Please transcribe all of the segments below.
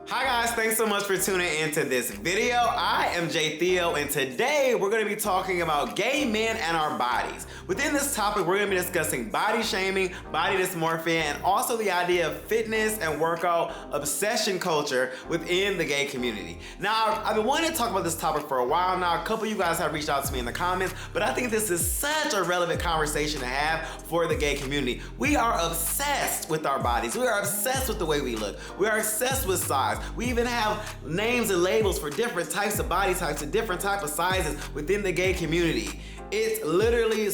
Hi guys, thanks so much for tuning into this video. I am Jay Theo, and today we're going to be talking about gay men and our bodies. Within this topic, we're going to be discussing body shaming, body dysmorphia, and also the idea of fitness and workout obsession culture within the gay community. Now, I've been wanting to talk about this topic for a while now. A couple of you guys have reached out to me in the comments, but I think this is such a relevant conversation to have for the gay community. We are obsessed with our bodies. We are obsessed with the way we look. We are obsessed with size. We even have names and labels for different types of body types and different types of sizes within the gay community. It's literally a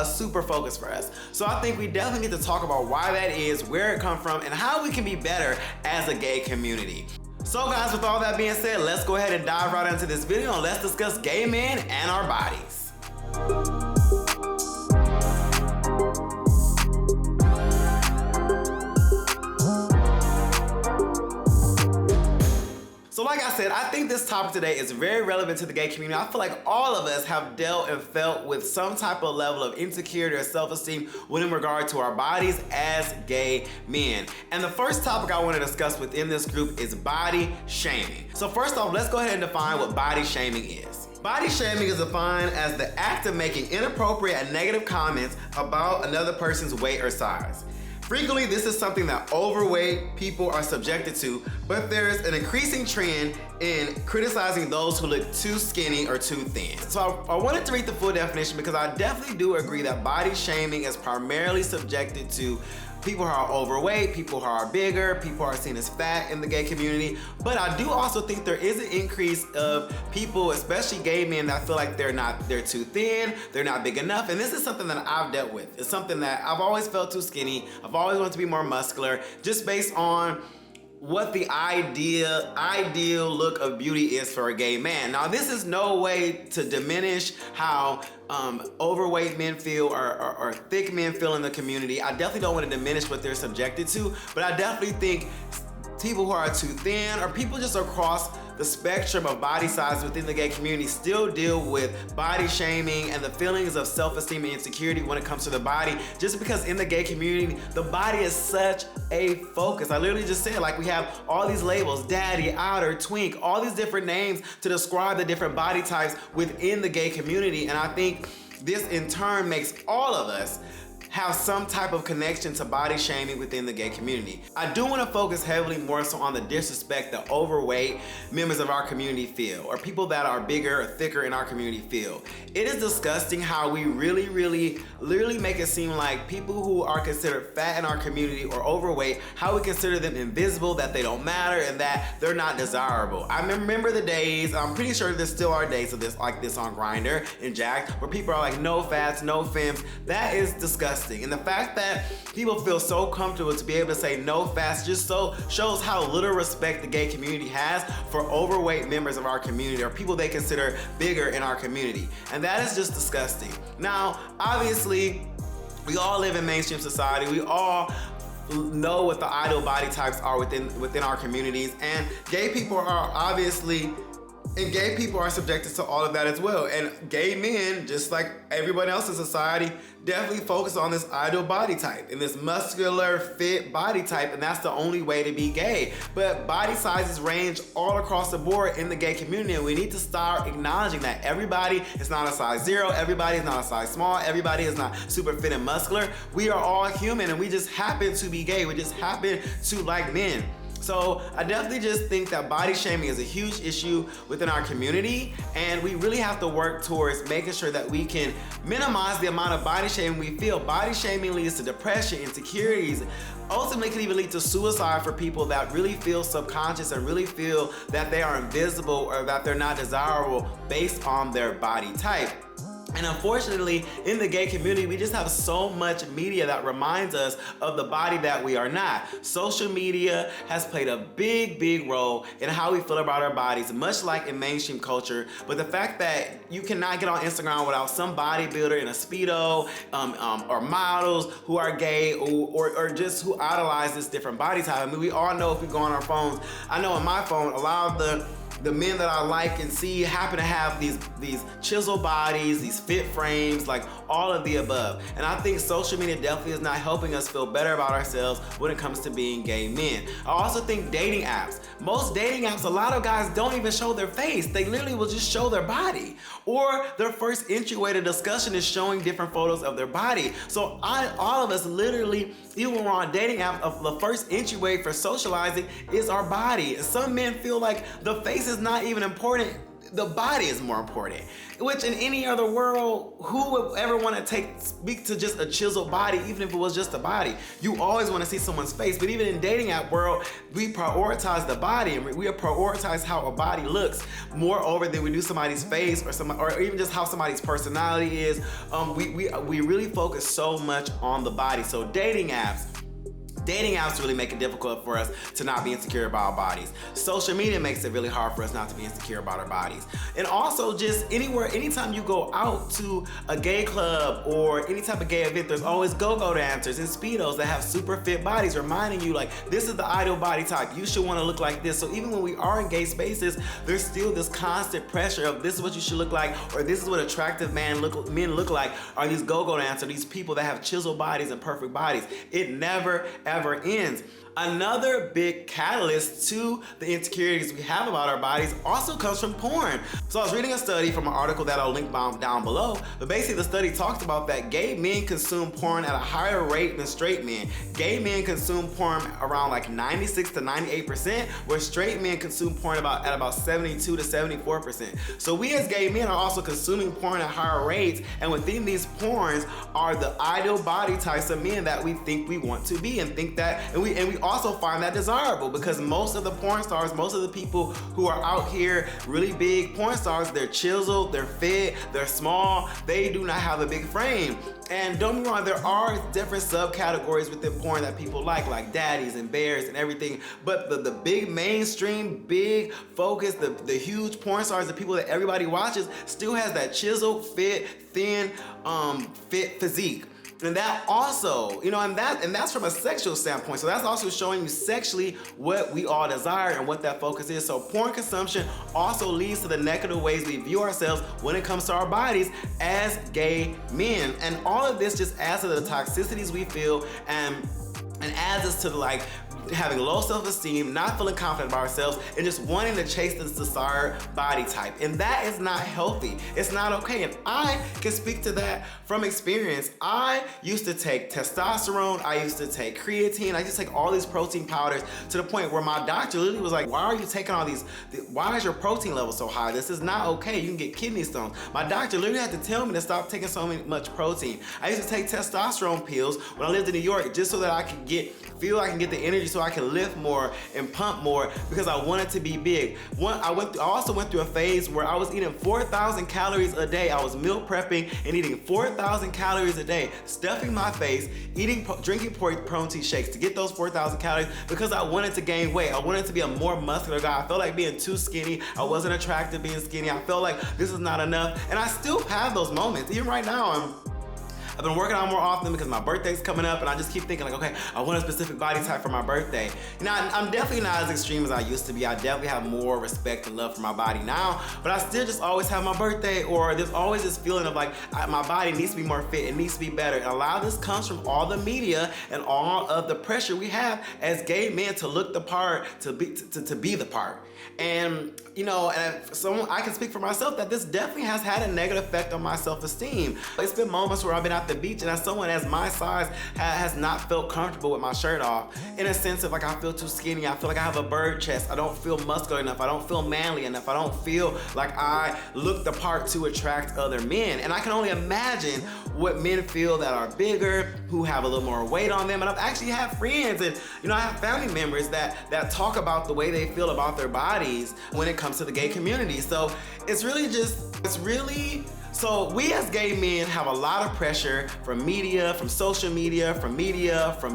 super focus for us. So I think we definitely need to talk about why that is, where it comes from, and how we can be better as a gay community. So guys, with all that being said, let's go ahead and dive right into this video and let's discuss gay men and our bodies. So like I said, I think this topic today is very relevant to the gay community. I feel like all of us have dealt and felt with some type of level of insecurity or self-esteem when in regard to our bodies as gay men. And the first topic I want to discuss within this group is body shaming. So first off, let's go ahead and define what body shaming is. Body shaming is defined as the act of making inappropriate and negative comments about another person's weight or size. Frequently, this is something that overweight people are subjected to, but there's an increasing trend in criticizing those who look too skinny or too thin. So I wanted to read the full definition because I definitely do agree that body shaming is primarily subjected to people who are overweight, people who are bigger, people who are seen as fat in the gay community. But I do also think there is an increase of people, especially gay men, that feel like they're too thin, they're not big enough. And this is something that I've dealt with. It's something that I've always felt too skinny. I've always wanted to be more muscular, just based on what the ideal look of beauty is for a gay man. Now, this is no way to diminish how overweight men feel or thick men feel in the community. I definitely don't want to diminish what they're subjected to, but I definitely think people who are too thin or people just across the spectrum of body size within the gay community still deal with body shaming and the feelings of self-esteem and insecurity when it comes to the body, just because in the gay community, the body is such a focus. I literally just said, like, we have all these labels, daddy, outer, twink, all these different names to describe the different body types within the gay community. And I think this in turn makes all of us have some type of connection to body shaming within the gay community. I do want to focus heavily more so on the disrespect that overweight members of our community feel, or people that are bigger or thicker in our community feel. It is disgusting how we literally make it seem like people who are considered fat in our community or overweight, how we consider them invisible, that they don't matter, and that they're not desirable. I remember the days, I'm pretty sure there still are days of this like this on Grindr and Jack, where people are like, no fats, no femmes. That is disgusting. And the fact that people feel so comfortable to be able to say no fats just so shows how little respect the gay community has for overweight members of our community or people they consider bigger in our community. And that is just disgusting. Now, obviously, we all live in mainstream society. We all know what the ideal body types are within our communities, and gay people are subjected to all of that as well. And gay men, just like everyone else in society, definitely focus on this ideal body type and this muscular, fit body type, and that's the only way to be gay. But body sizes range all across the board in the gay community, and we need to start acknowledging that everybody is not a size 0, everybody is not a size small, everybody is not super fit and muscular. We are all human, and we just happen to be gay. We just happen to like men. So I definitely just think that body shaming is a huge issue within our community, and we really have to work towards making sure that we can minimize the amount of body shaming we feel. Body shaming leads to depression, insecurities, ultimately can even lead to suicide for people that really feel subconscious and really feel that they are invisible or that they're not desirable based on their body type. And unfortunately, in the gay community, we just have so much media that reminds us of the body that we are not. Social media has played a big role in how we feel about our bodies, much like in mainstream culture. But the fact that you cannot get on Instagram without some bodybuilder in a Speedo, or models who are gay or just who idolize this different body type. I mean, we all know if we go on our phones, I know on my phone, a lot of the the men that I like and see happen to have these chiseled bodies, these fit frames, like all of the above. And I think social media definitely is not helping us feel better about ourselves when it comes to being gay men. I also think dating apps. Most dating apps, a lot of guys don't even show their face. They literally will just show their body. Or their first entryway to discussion is showing different photos of their body. So all of us literally, even when we're on dating apps, the first entryway for socializing is our body. Some men feel like the face is not even important, the body is more important. Which in any other world, who would ever want to speak to just a chiseled body, even if it was just a body? You always want to see someone's face. But even in dating app world, we prioritize the body, and we prioritize how a body looks more over than we do somebody's face or even just how somebody's personality is. We really focus so much on the body. So dating apps really make it difficult for us to not be insecure about our bodies. Social media makes it really hard for us not to be insecure about our bodies. And also just anytime you go out to a gay club or any type of gay event, there's always go-go dancers and speedos that have super fit bodies reminding you like, this is the ideal body type. You should want to look like this. So even when we are in gay spaces, there's still this constant pressure of this is what you should look like, or this is what attractive men look like, are these go-go dancers, these people that have chiseled bodies and perfect bodies. It never ever ends. Another big catalyst to the insecurities we have about our bodies also comes from porn. So I was reading a study from an article that I'll link down below, but basically the study talks about that gay men consume porn at a higher rate than straight men. Gay men consume porn around like 96 to 98%, where straight men consume porn at about 72 to 74%. So we as gay men are also consuming porn at higher rates, and within these porns are the ideal body types of men that we think we want to be, and we also find that desirable, because most of the porn stars, most of the people who are out here really big porn stars, they're chiseled, they're fit, they're small, they do not have a big frame. And don't get me wrong, there are different subcategories within porn that people like daddies and bears and everything, but the big mainstream, big focus, the huge porn stars, the people that everybody watches, still has that chiseled, fit, thin, fit physique. And that also, and that's from a sexual standpoint. So that's also showing you sexually what we all desire and what that focus is. So porn consumption also leads to the negative ways we view ourselves when it comes to our bodies as gay men. And all of this just adds to the toxicities we feel and adds us to having low self-esteem, not feeling confident about ourselves, and just wanting to chase this desired body type. And that is not healthy. It's not okay. And I can speak to that from experience. I used to take testosterone, I used to take creatine, I used to take all these protein powders to the point where my doctor literally was like, why are you taking all these, why is your protein level so high? This is not okay. You can get kidney stones. My doctor literally had to tell me to stop taking so much protein. I used to take testosterone pills when I lived in New York just so that I could feel I can get the energy so I can lift more and pump more, because I wanted to be big. I also went through a phase where I was eating 4,000 calories a day. I was meal prepping and eating 4,000 calories a day, stuffing my face, drinking protein shakes to get those 4,000 calories, because I wanted to gain weight. I wanted to be a more muscular guy. I felt like being too skinny. I wasn't attracted being skinny. I felt like this is not enough. And I still have those moments. Even right now, I've been working out more often because my birthday's coming up, and I just keep thinking like, okay, I want a specific body type for my birthday. I'm definitely not as extreme as I used to be. I definitely have more respect and love for my body now, but I still just always have my birthday, or there's always this feeling of like, my body needs to be more fit, it needs to be better. And a lot of this comes from all the media and all of the pressure we have as gay men to look the part, to be the part. And I can speak for myself that this definitely has had a negative effect on my self-esteem. It's been moments where I've been at the beach and as someone as my size has not felt comfortable with my shirt off, in a sense of like, I feel too skinny, I feel like I have a bird chest, I don't feel muscular enough, I don't feel manly enough, I don't feel like I look the part to attract other men. And I can only imagine what men feel that are bigger, who have a little more weight on them. And I've actually had friends and I have family members that talk about the way they feel about their bodies when it comes to the gay community. So it's really So we as gay men have a lot of pressure from media, from social media, from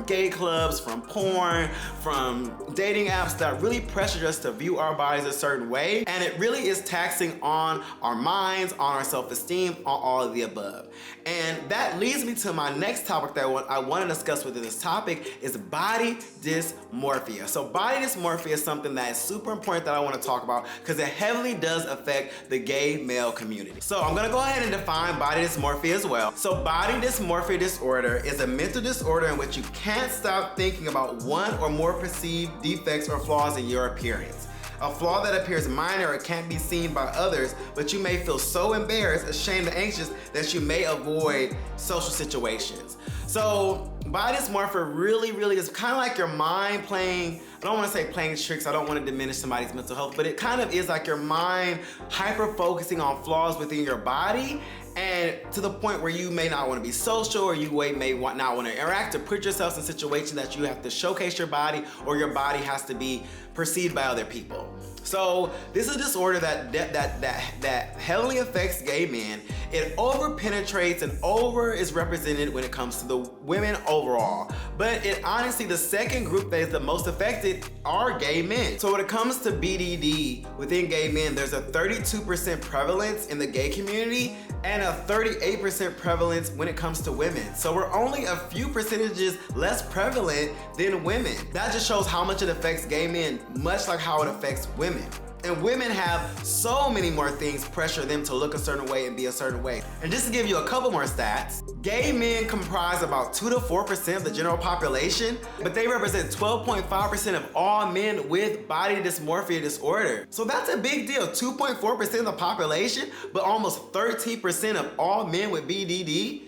gay clubs, from porn, from dating apps that really pressure us to view our bodies a certain way. And it really is taxing on our minds, on our self-esteem, on all of the above. And that leads me to my next topic that I want to discuss within this topic is body dysmorphia. So body dysmorphia is something that is super important that I want to talk about because it heavily does affect the gay male community. So I'm gonna go ahead and define body dysmorphia as well. So body dysmorphia disorder is a mental disorder in which you can't stop thinking about one or more perceived defects or flaws in your appearance. A flaw that appears minor or can't be seen by others, but you may feel so embarrassed, ashamed, and anxious that you may avoid social situations. So body dysmorphia really is kind of like your mind playing, I don't want to say playing tricks, I don't want to diminish somebody's mental health, but it kind of is like your mind hyper-focusing on flaws within your body, and to the point where you may not want to be social or you may not want to interact or put yourself in situations that you have to showcase your body or your body has to be perceived by other people. So this is a disorder that heavily affects gay men. It over-penetrates and is represented when it comes to the women overall. But it honestly, the second group that is the most affected are gay men. So when it comes to BDD within gay men, there's a 32% prevalence in the gay community and a 38% prevalence when it comes to women. So we're only a few percentages less prevalent than women. That just shows how much it affects gay men, much like how it affects women. And women have so many more things pressure them to look a certain way and be a certain way. And just to give you a couple more stats, gay men comprise about 2 to 4% of the general population, but they represent 12.5% of all men with body dysmorphia disorder. So that's a big deal, 2.4% of the population, but almost 13% of all men with BDD.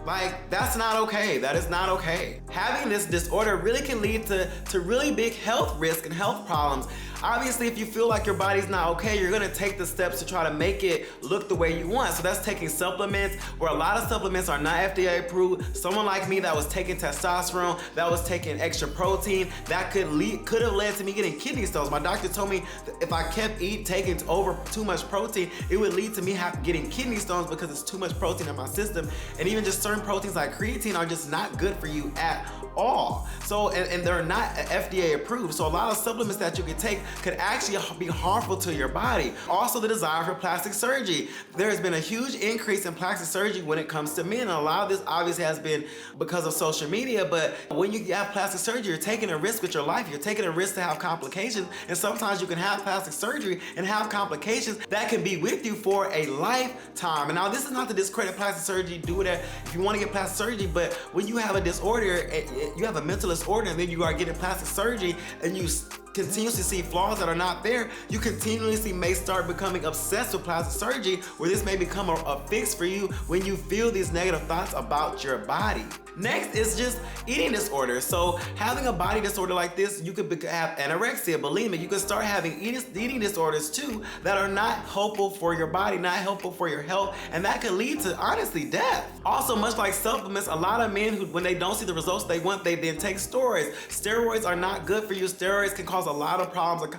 Like, that's not okay. That is not okay. Having this disorder really can lead to really big health risks and health problems. Obviously, if you feel like your body's not okay, you're gonna take the steps to try to make it look the way you want. So that's taking supplements, where a lot of supplements are not FDA approved. Someone like me that was taking testosterone, that was taking extra protein, that could have led to me getting kidney stones. My doctor told me that if I kept taking over too much protein, it would lead to me getting kidney stones because it's too much protein in my system. And even just certain proteins like creatine are just not good for you at all. So, and they're not FDA approved. So a lot of supplements that you can take could actually be harmful to your body. Also, the desire for plastic surgery. There has been a huge increase in plastic surgery when it comes to men. And a lot of this obviously has been because of social media, but when you have plastic surgery, you're taking a risk with your life. You're taking a risk to have complications. And sometimes you can have plastic surgery and have complications that can be with you for a lifetime. And now this is not to discredit plastic surgery. Do it if you want to get plastic surgery, but when you have a disorder, you have a mental disorder, and then you are getting plastic surgery and you continuously see flaws that are not there, you continuously may start becoming obsessed with plastic surgery, where this may become a fix for you when you feel these negative thoughts about your body. Next is just eating disorders. So having a body disorder like this, you could have anorexia, bulimia. You could start having eating disorders too that are not helpful for your body, not helpful for your health, and that could lead to, honestly, death. Also, much like supplements, a lot of men who, when they don't see the results they want, they then take steroids. Steroids are not good for you. Steroids can cause a lot of problems,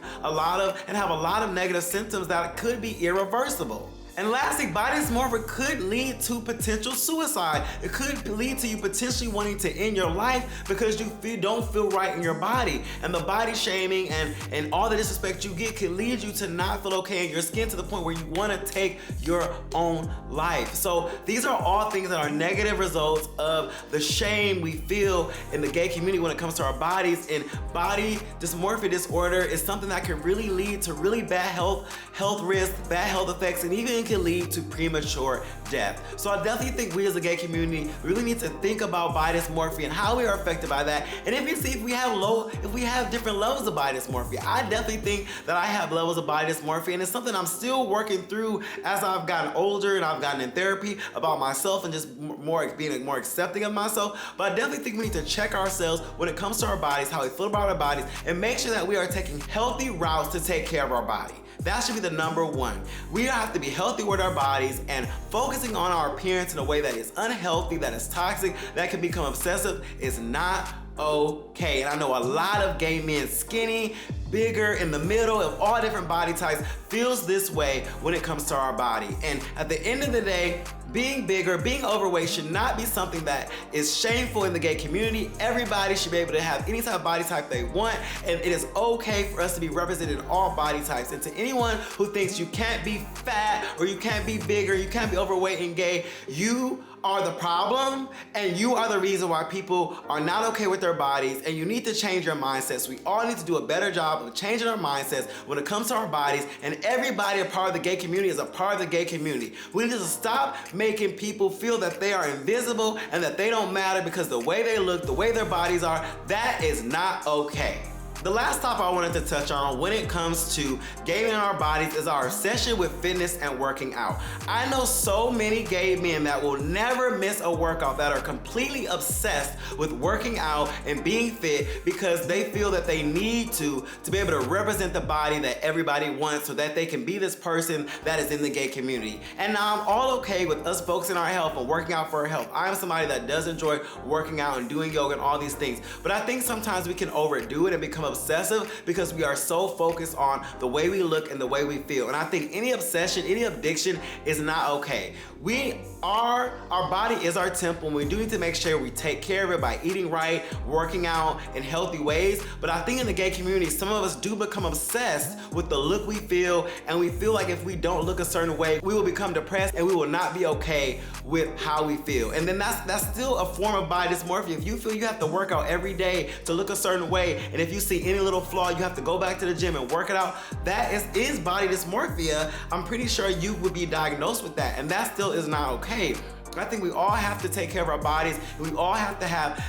and have a lot of negative symptoms that could be irreversible. And lastly, body dysmorphia could lead to potential suicide. It could lead to you potentially wanting to end your life because you don't feel right in your body. And the body shaming and all the disrespect you get can lead you to not feel okay in your skin to the point where you want to take your own life. So these are all things that are negative results of the shame we feel in the gay community when it comes to our bodies. And body dysmorphia disorder is something that can really lead to really bad health risks, bad health effects, and even can lead to premature death. So I definitely think we as a gay community really need to think about body dysmorphia and how we are affected by that. And if we have different levels of body dysmorphia. I definitely think that I have levels of body dysmorphia, and it's something I'm still working through as I've gotten older and I've gotten in therapy about myself and just being more accepting of myself. But I definitely think we need to check ourselves when it comes to our bodies, how we feel about our bodies, and make sure that we are taking healthy routes to take care of our body. That should be the number one. We have to be healthy with our bodies, and focusing on our appearance in a way that is unhealthy, that is toxic, that can become obsessive is not okay. And I know a lot of gay men, skinny, bigger, in the middle, of all different body types, feels this way when it comes to our body. And at the end of the day, being bigger, being overweight should not be something that is shameful in the gay community. Everybody should be able to have any type of body type they want, and it is okay for us to be represented in all body types. And to anyone who thinks you can't be fat, or you can't be bigger, you can't be overweight and gay, you are the problem, and you are the reason why people are not okay with their bodies, and you need to change your mindsets. We all need to do a better job of changing our mindsets when it comes to our bodies, and everybody a part of the gay community is a part of the gay community. We need to stop making people feel that they are invisible and that they don't matter because the way they look, the way their bodies are, that is not okay. The last topic I wanted to touch on when it comes to gay men in our bodies is our obsession with fitness and working out. I know so many gay men that will never miss a workout, that are completely obsessed with working out and being fit because they feel that they need to be able to represent the body that everybody wants so that they can be this person that is in the gay community. And now I'm all okay with us focusing on our health and working out for our health. I am somebody that does enjoy working out and doing yoga and all these things, but I think sometimes we can overdo it and become obsessive because we are so focused on the way we look and the way we feel. And I think any obsession, any addiction is not okay. Our body is our temple, and we do need to make sure we take care of it by eating right, working out in healthy ways. But I think in the gay community, some of us do become obsessed with the look we feel, and we feel like if we don't look a certain way, we will become depressed and we will not be okay with how we feel. And then that's still a form of body dysmorphia. If you feel you have to work out every day to look a certain way, and if you see any little flaw, you have to go back to the gym and work it out, that is body dysmorphia. I'm pretty sure you would be diagnosed with that, and that still is not okay. I think we all have to take care of our bodies, and we all have to have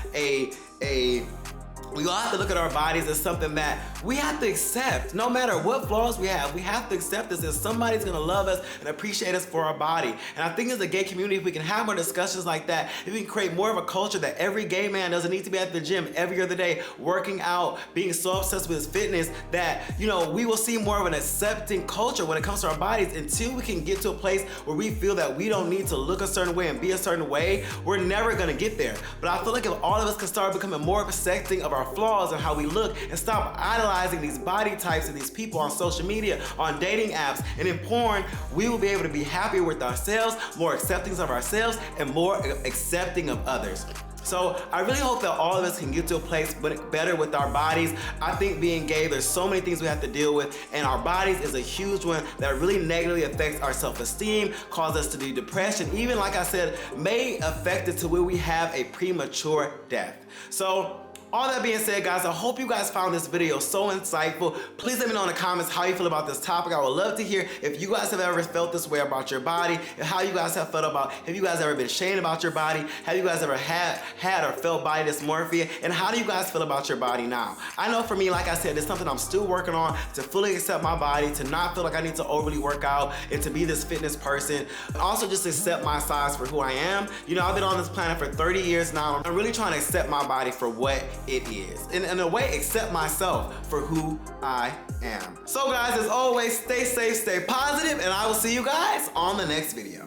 we all have to look at our bodies as something that we have to accept. No matter what flaws we have to accept this, as somebody's gonna love us and appreciate us for our body. And I think as a gay community, if we can have more discussions like that, if we can create more of a culture that every gay man doesn't need to be at the gym every other day, working out, being so obsessed with his fitness, that, you know, we will see more of an accepting culture when it comes to our bodies. Until we can get to a place where we feel that we don't need to look a certain way and be a certain way, we're never gonna get there. But I feel like if all of us can start becoming more accepting of our flaws and how we look, and stop idolizing these body types and these people on social media, on dating apps, and in porn, we will be able to be happier with ourselves, more accepting of ourselves, and more accepting of others. So I really hope that all of us can get to a place better with our bodies. I think being gay, there's so many things we have to deal with, and our bodies is a huge one that really negatively affects our self-esteem, causes us to be depressed, and even, like I said, may affect it to where we have a premature death. So all that being said, guys, I hope you guys found this video so insightful. Please let me know in the comments how you feel about this topic. I would love to hear if you guys have ever felt this way about your body, and how you guys have felt about, have you guys ever been shamed about your body? Have you guys ever had or felt body dysmorphia? And how do you guys feel about your body now? I know for me, like I said, it's something I'm still working on, to fully accept my body, to not feel like I need to overly work out, and to be this fitness person. And also just accept my size for who I am. You know, I've been on this planet for 30 years now. I'm really trying to accept my body for what it is, and in a way accept myself for who I am. So guys, as always, stay safe, stay positive, and I will see you guys on the next video.